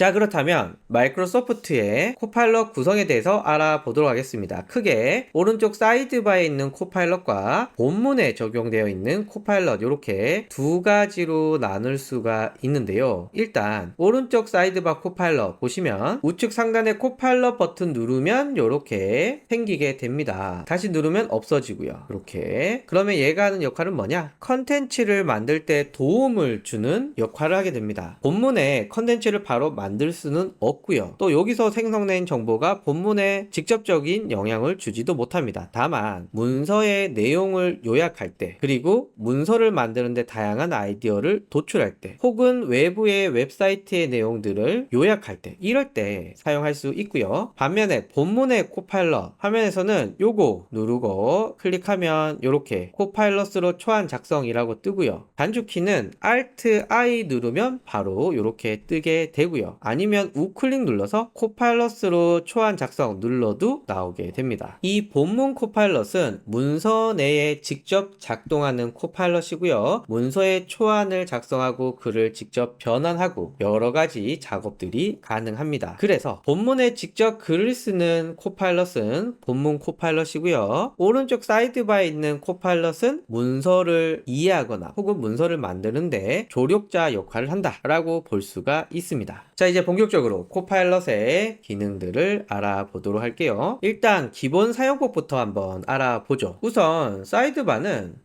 자, 그렇다면 마이크로소프트의 코파일럿 구성에 대해서 알아보도록 하겠습니다. 크게 오른쪽 사이드바에 있는 코파일럿과 본문에 적용되어 있는 코파일럿, 이렇게 두 가지로 나눌 수가 있는데요. 일단 오른쪽 사이드바 코파일럿 보시면 우측 상단에 코파일럿 버튼 누르면 이렇게 생기게 됩니다. 다시 누르면 없어지고요. 이렇게. 그러면 얘가 하는 역할은 뭐냐? 컨텐츠를 만들 때 도움을 주는 역할을 하게 됩니다. 본문에 컨텐츠를 바로 만들 수는 없고요. 또 여기서 생성된 정보가 본문에 직접적인 영향을 주지도 못합니다. 다만 문서의 내용을 요약할 때, 그리고 문서를 만드는데 다양한 아이디어를 도출할 때, 혹은 외부의 웹사이트의 내용들을 요약할 때, 이럴 때 사용할 수 있고요. 반면에 본문의 코파일럿 화면에서는 요거 누르고 클릭하면 이렇게 코파일럿으로 초안 작성이라고 뜨고요. 단축키는 Alt I 누르면 바로 이렇게 뜨게 되고요. 아니면 우클릭 눌러서 코파일럿으로 초안 작성 눌러도 나오게 됩니다. 이 본문 코파일럿은 문서 내에 직접 작동하는 코파일럿이고요. 문서의 초안을 작성하고 글을 직접 변환하고 여러 가지 작업들이 가능합니다. 그래서 본문에 직접 글을 쓰는 코파일럿은 본문 코파일럿이고요. 오른쪽 사이드바에 있는 코파일럿은 문서를 이해하거나 혹은 문서를 만드는데 조력자 역할을 한다 라고 볼 수가 있습니다. 자, 이제 본격적으로 코파일럿의 기능들을 알아보도록 할게요. 일단 기본 사용법부터 한번 알아보죠. 우선 사이드바는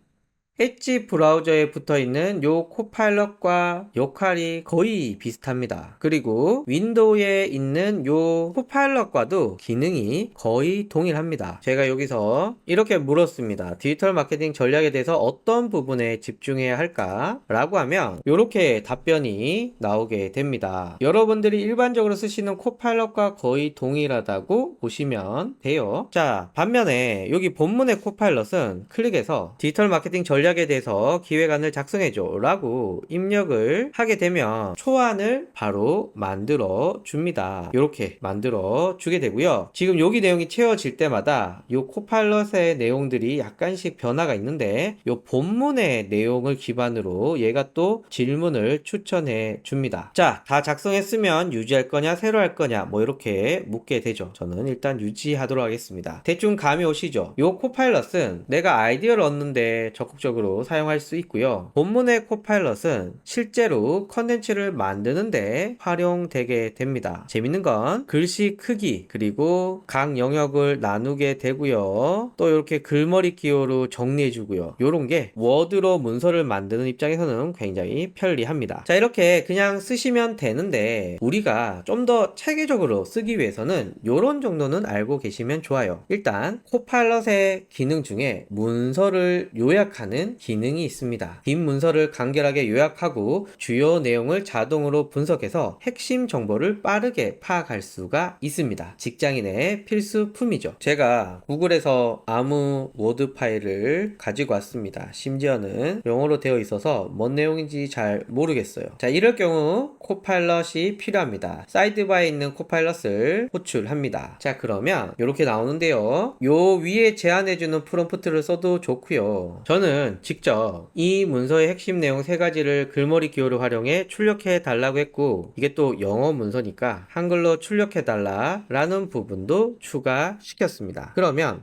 엣지 브라우저에 붙어있는 요 코파일럿과 역할이 거의 비슷합니다. 그리고 윈도우에 있는 요 코파일럿과도 기능이 거의 동일합니다. 제가 여기서 이렇게 물었습니다. 디지털 마케팅 전략에 대해서 어떤 부분에 집중해야 할까? 라고 하면 이렇게 답변이 나오게 됩니다. 여러분들이 일반적으로 쓰시는 코파일럿과 거의 동일하다고 보시면 돼요. 자, 반면에 여기 본문의 코파일럿은 클릭해서 디지털 마케팅 전략에 대해서 기획안을 작성해줘 라고 입력을 하게 되면 초안을 바로 만들어 줍니다. 이렇게 만들어 주게 되고요. 지금 여기 내용이 채워질 때마다 이 코파일럿의 내용들이 약간씩 변화가 있는데 이 본문의 내용을 기반으로 얘가 또 질문을 추천해 줍니다. 자, 다 작성했으면 유지할 거냐 새로 할 거냐 뭐 이렇게 묻게 되죠. 저는 일단 유지하도록 하겠습니다. 대충 감이 오시죠? 이 코파일럿은 내가 아이디어를 얻는데 적극적으로 사용할 수 있고요. 본문의 코파일럿은 실제로 컨텐츠를 만드는데 활용되게 됩니다. 재밌는 건 글씨 크기 그리고 각 영역을 나누게 되고요. 또 이렇게 글머리 기호로 정리해 주고요. 이런 게 워드로 문서를 만드는 입장에서는 굉장히 편리합니다. 자, 이렇게 그냥 쓰시면 되는데 우리가 좀 더 체계적으로 쓰기 위해서는 이런 정도는 알고 계시면 좋아요. 일단 코파일럿의 기능 중에 문서를 요약하는 기능이 있습니다. 긴 문서를 간결하게 요약하고 주요 내용을 자동으로 분석해서 핵심 정보를 빠르게 파악할 수가 있습니다. 직장인의 필수품이죠. 제가 구글에서 아무 워드 파일을 가지고 왔습니다. 심지어는 영어로 되어 있어서 뭔 내용인지 잘 모르겠어요. 자, 이럴 경우 코파일럿이 필요합니다. 사이드바에 있는 코파일럿을 호출합니다. 자, 그러면 이렇게 나오는데요. 요 위에 제안해주는 프롬프트를 써도 좋고요. 저는 직접 이 문서의 핵심 내용 3가지를 글머리 기호를 활용해 출력해 달라고 했고, 이게 또 영어 문서니까 한글로 출력해 달라 라는 부분도 추가시켰습니다. 그러면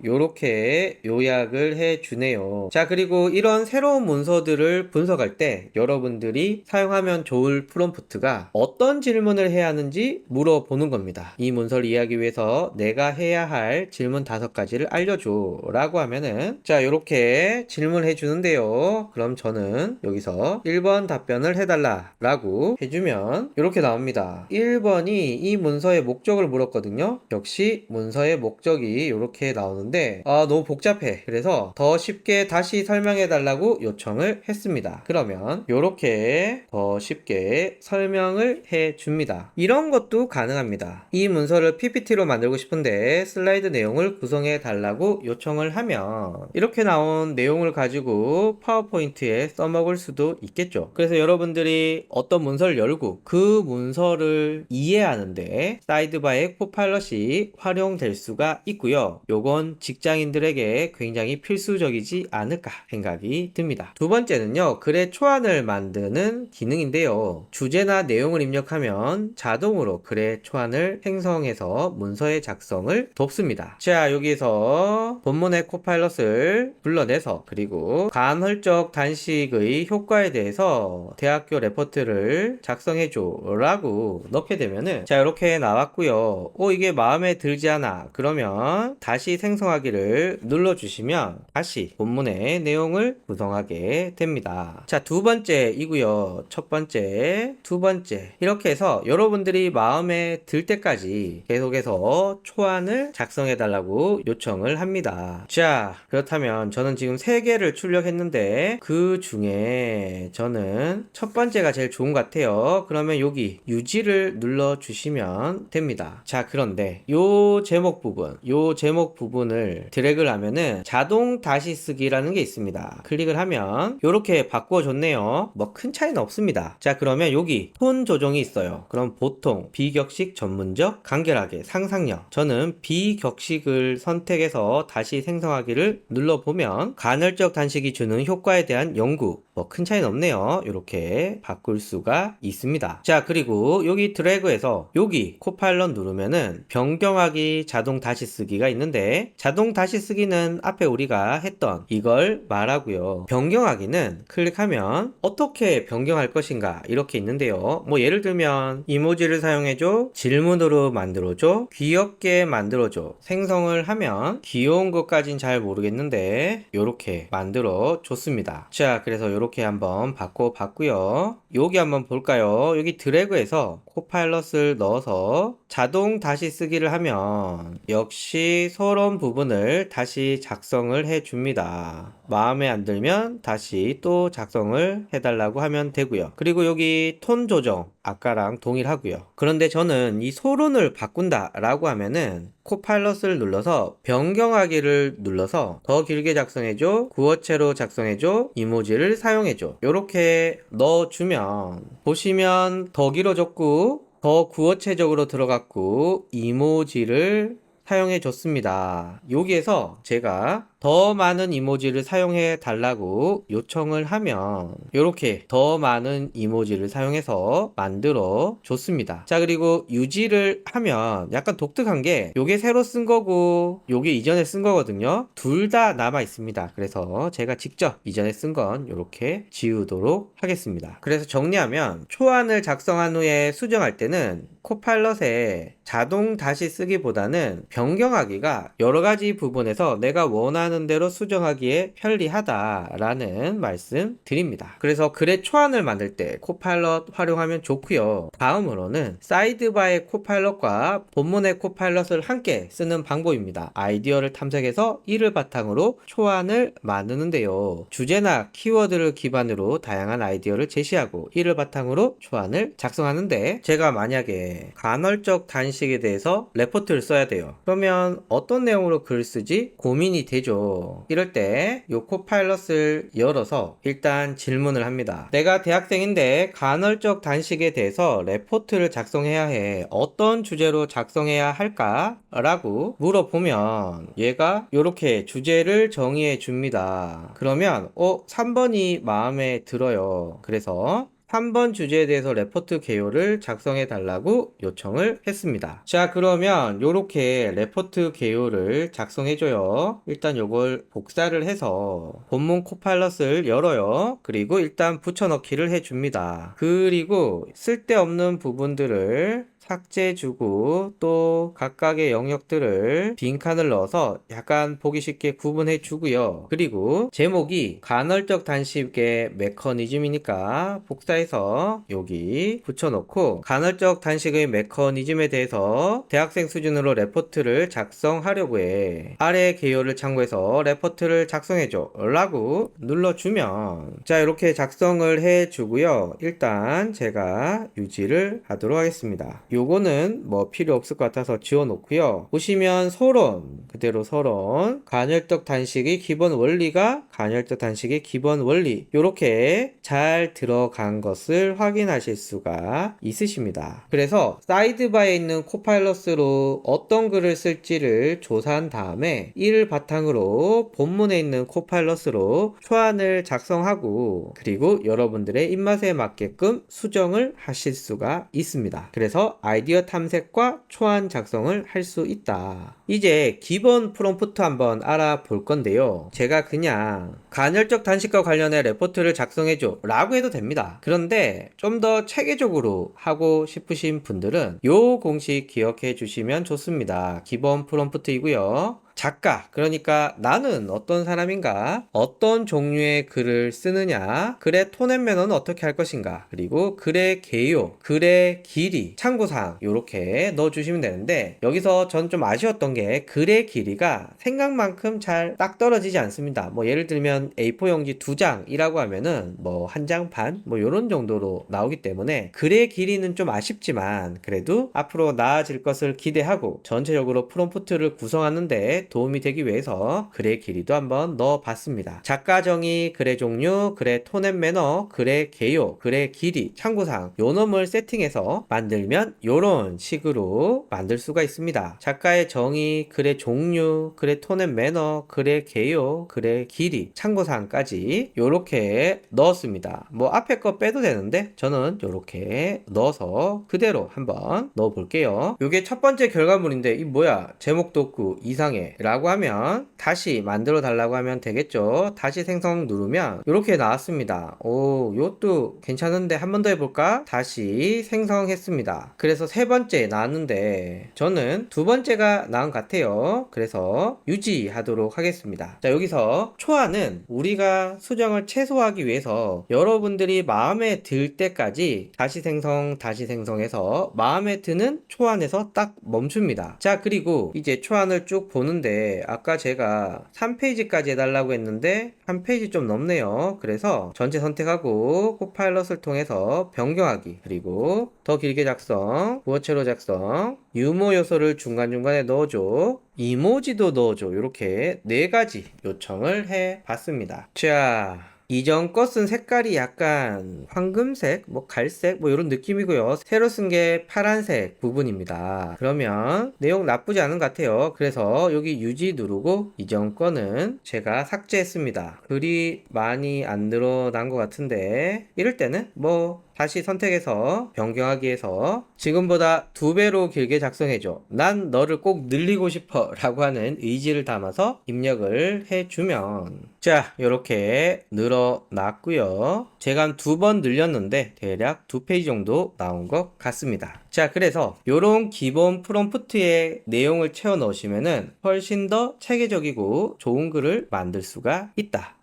요렇게 요약을 해 주네요. 자, 그리고 이런 새로운 문서들을 분석할 때 여러분들이 사용하면 좋을 프롬프트가 어떤 질문을 해야 하는지 물어보는 겁니다. 이 문서를 이해하기 위해서 내가 해야 할 질문 5가지를 알려줘 라고 하면은, 자, 요렇게 질문해 주는데요. 그럼 저는 여기서 1번 답변을 해달라 라고 해주면 이렇게 나옵니다. 1번이 이 문서의 목적을 물었거든요. 역시 문서의 목적이 이렇게 나오는데 너무 복잡해. 그래서 더 쉽게 다시 설명해 달라고 요청을 했습니다. 그러면 이렇게 더 쉽게 설명을 해 줍니다. 이런 것도 가능합니다. 이 문서를 PPT로 만들고 싶은데 슬라이드 내용을 구성해 달라고 요청을 하면 이렇게 나오는 나온 내용을 가지고 파워포인트에 써먹을 수도 있겠죠. 그래서 여러분들이 어떤 문서를 열고 그 문서를 이해하는데 사이드바의 코파일럿이 활용될 수가 있고요. 요건 직장인들에게 굉장히 필수적이지 않을까 생각이 듭니다. 두 번째는요, 글의 초안을 만드는 기능인데요. 주제나 내용을 입력하면 자동으로 글의 초안을 생성해서 문서의 작성을 돕습니다. 자, 여기서 본문의 코파일럿을 불러내서 그리고 간헐적 단식의 효과에 대해서 대학교 레포트를 작성해줘 라고 넣게 되면은 자, 이렇게 나왔고요. 이게 마음에 들지 않아 그러면 다시 생성하기를 눌러주시면 다시 본문의 내용을 구성하게 됩니다. 자, 두 번째이고요. 첫 번째, 두 번째 이렇게 해서 여러분들이 마음에 들 때까지 계속해서 초안을 작성해 달라고 요청을 합니다. 자, 그렇다면 저는 지금 3개를 출력했는데 그 중에 저는 첫 번째가 제일 좋은 것 같아요. 그러면 여기 유지를 눌러주시면 됩니다. 자, 그런데 요 제목 부분을 드래그를 하면은 자동 다시 쓰기라는 게 있습니다. 클릭을 하면 이렇게 바꿔줬네요. 뭐 큰 차이는 없습니다. 자, 그러면 여기 톤 조정이 있어요. 그럼 보통, 비격식, 전문적, 간결하게, 상상력. 저는 비격식을 선택해서 다시 생성하기를 눌러보면 간헐적 단식이 주는 효과에 대한 연구, 뭐 큰 차이는 없네요. 이렇게 바꿀 수가 있습니다. 자, 그리고 여기 드래그해서 여기 코파일럿 누르면은 변경하기, 자동 다시 쓰기가 있는데 자동 다시 쓰기는 앞에 우리가 했던 이걸 말하고요. 변경하기는 클릭하면 어떻게 변경할 것인가 이렇게 있는데요. 뭐 예를 들면 이모지를 사용해줘, 질문으로 만들어줘, 귀엽게 만들어줘. 생성을 하면 귀여운 것까진 잘 모르겠는데 이렇게 만들어 줬습니다. 자, 그래서 이렇게 한번 바꿔봤고요. 여기 한번 볼까요? 여기 드래그해서 코파일럿을 넣어서 자동 다시 쓰기를 하면 역시 서론 부분을 다시 작성을 해줍니다. 마음에 안 들면 다시 또 작성을 해달라고 하면 되고요. 그리고 여기 톤 조정 아까랑 동일하고요. 그런데 저는 이 서론을 바꾼다 라고 하면은 코파일럿을 눌러서 변경하기를 눌러서 더 길게 작성해줘, 구어체로 작성해줘, 이모지를 사용해줘 이렇게 넣어주면 보시면 더 길어졌고 더 구어체적으로 들어갔고 이모지를 사용해 줬습니다. 여기에서 제가 더 많은 이모지를 사용해 달라고 요청을 하면 이렇게 더 많은 이모지를 사용해서 만들어 줬습니다. 자, 그리고 유지를 하면 약간 독특한 게 요게 새로 쓴 거고 요게 이전에 쓴 거거든요. 둘 다 남아 있습니다. 그래서 제가 직접 이전에 쓴 건 이렇게 지우도록 하겠습니다. 그래서 정리하면 초안을 작성한 후에 수정할 때는 코파일럿에 자동 다시 쓰기보다는 변경하기가 여러 가지 부분에서 내가 원하는 대로 수정하기에 편리하다라는 말씀 드립니다. 그래서 글의 초안을 만들 때 코파일럿 활용하면 좋고요. 다음으로는 사이드바의 코파일럿과 본문의 코파일럿을 함께 쓰는 방법입니다. 아이디어를 탐색해서 이를 바탕으로 초안을 만드는데요. 주제나 키워드를 기반으로 다양한 아이디어를 제시하고 이를 바탕으로 초안을 작성하는데 제가 만약에 간헐적 단식에 대해서 레포트를 써야 돼요. 그러면 어떤 내용으로 글을 쓰지? 고민이 되죠. 이럴 때 이 코파일럿을 열어서 일단 질문을 합니다. 내가 대학생인데 간헐적 단식에 대해서 레포트를 작성해야 해. 어떤 주제로 작성해야 할까? 라고 물어보면 얘가 이렇게 주제를 정의해 줍니다. 그러면 3번이 마음에 들어요. 그래서 3번 주제에 대해서 레포트 개요를 작성해 달라고 요청을 했습니다. 자, 그러면 요렇게 레포트 개요를 작성해줘요. 일단 요걸 복사를 해서 본문 코파일럿을 열어요. 그리고 일단 붙여넣기를 해줍니다. 그리고 쓸데없는 부분들을 삭제해주고 또 각각의 영역들을 빈칸을 넣어서 약간 보기 쉽게 구분해 주고요. 그리고 제목이 간헐적 단식의 메커니즘이니까 복사해서 여기 붙여놓고 간헐적 단식의 메커니즘에 대해서 대학생 수준으로 레포트를 작성하려고 해. 아래 개요를 참고해서 레포트를 작성해줘 라고 눌러주면 자, 이렇게 작성을 해주고요. 일단 제가 유지를 하도록 하겠습니다. 요거는 뭐 필요 없을 것 같아서 지워놓고요. 보시면 서론, 그대로 서론, 간헐적 단식의 기본 원리가 간헐적 단식의 기본 원리, 요렇게 잘 들어간 것을 확인하실 수가 있으십니다. 그래서 사이드바에 있는 코파일럿으로 어떤 글을 쓸지를 조사한 다음에 이를 바탕으로 본문에 있는 코파일럿으로 초안을 작성하고, 그리고 여러분들의 입맛에 맞게끔 수정을 하실 수가 있습니다. 그래서 아이디어 탐색과 초안 작성을 할 수 있다. 이제 기본 프롬프트 한번 알아볼 건데요. 제가 그냥 간헐적 단식과 관련해 레포트를 작성해줘 라고 해도 됩니다. 그런데 좀 더 체계적으로 하고 싶으신 분들은 요 공식 기억해 주시면 좋습니다. 기본 프롬프트이고요. 작가, 그러니까 나는 어떤 사람인가, 어떤 종류의 글을 쓰느냐, 글의 톤 앤 매너는 어떻게 할 것인가, 그리고 글의 개요, 글의 길이, 참고사항 요렇게 넣어주시면 되는데, 여기서 전 좀 아쉬웠던 게 글의 길이가 생각만큼 잘 딱 떨어지지 않습니다. 뭐 예를 들면 A4 용지 2장이라고 하면은 뭐 한 장 반? 뭐 요런 정도로 나오기 때문에 글의 길이는 좀 아쉽지만 그래도 앞으로 나아질 것을 기대하고 전체적으로 프롬프트를 구성하는데 도움이 되기 위해서 글의 길이도 한번 넣어봤습니다. 작가 정의, 글의 종류, 글의 톤 앤 매너, 글의 개요, 글의 길이, 참고사항 요 놈을 세팅해서 만들면 요런 식으로 만들 수가 있습니다. 작가의 정의, 글의 종류, 글의 톤 앤 매너, 글의 개요, 글의 길이, 참고사항까지 요렇게 넣었습니다. 뭐 앞에 거 빼도 되는데 저는 요렇게 넣어서 그대로 한번 넣어 볼게요. 요게 첫 번째 결과물인데 이 뭐야, 제목도 없고 이상해 라고 하면 다시 만들어 달라고 하면 되겠죠. 다시 생성 누르면 이렇게 나왔습니다. 오, 이것도 괜찮은데 한 번 더 해볼까? 다시 생성했습니다. 그래서 세 번째 나왔는데 저는 두 번째가 나은 것 같아요. 그래서 유지하도록 하겠습니다. 자, 여기서 초안은 우리가 수정을 최소화하기 위해서 여러분들이 마음에 들 때까지 다시 생성 다시 생성해서 마음에 드는 초안에서 딱 멈춥니다. 자, 그리고 이제 초안을 쭉 보는데 아까 제가 3페이지까지 해달라고 했는데 한 페이지 좀 넘네요. 그래서 전체 선택하고 코파일럿을 통해서 변경하기, 그리고 더 길게 작성, 부어체로 작성, 유머 요소를 중간중간에 넣어줘, 이모지도 넣어줘, 이렇게 4가지 요청을 해봤습니다. 자, 이전 거 쓴 색깔이 약간 황금색, 뭐 갈색, 뭐 이런 느낌이고요. 새로 쓴 게 파란색 부분입니다. 그러면 내용 나쁘지 않은 것 같아요. 그래서 여기 유지 누르고 이전 거는 제가 삭제했습니다. 글이 많이 안 늘어난 것 같은데 이럴 때는 뭐 다시 선택해서 변경하기 해서 지금보다 2배로 길게 작성해줘, 난 너를 꼭 늘리고 싶어 라고 하는 의지를 담아서 입력을 해주면 자, 이렇게 늘어났고요. 제가 한 2번 늘렸는데 대략 2페이지 정도 나온 것 같습니다. 자, 그래서 요런 기본 프롬프트의 내용을 채워 넣으시면은 훨씬 더 체계적이고 좋은 글을 만들 수가 있다.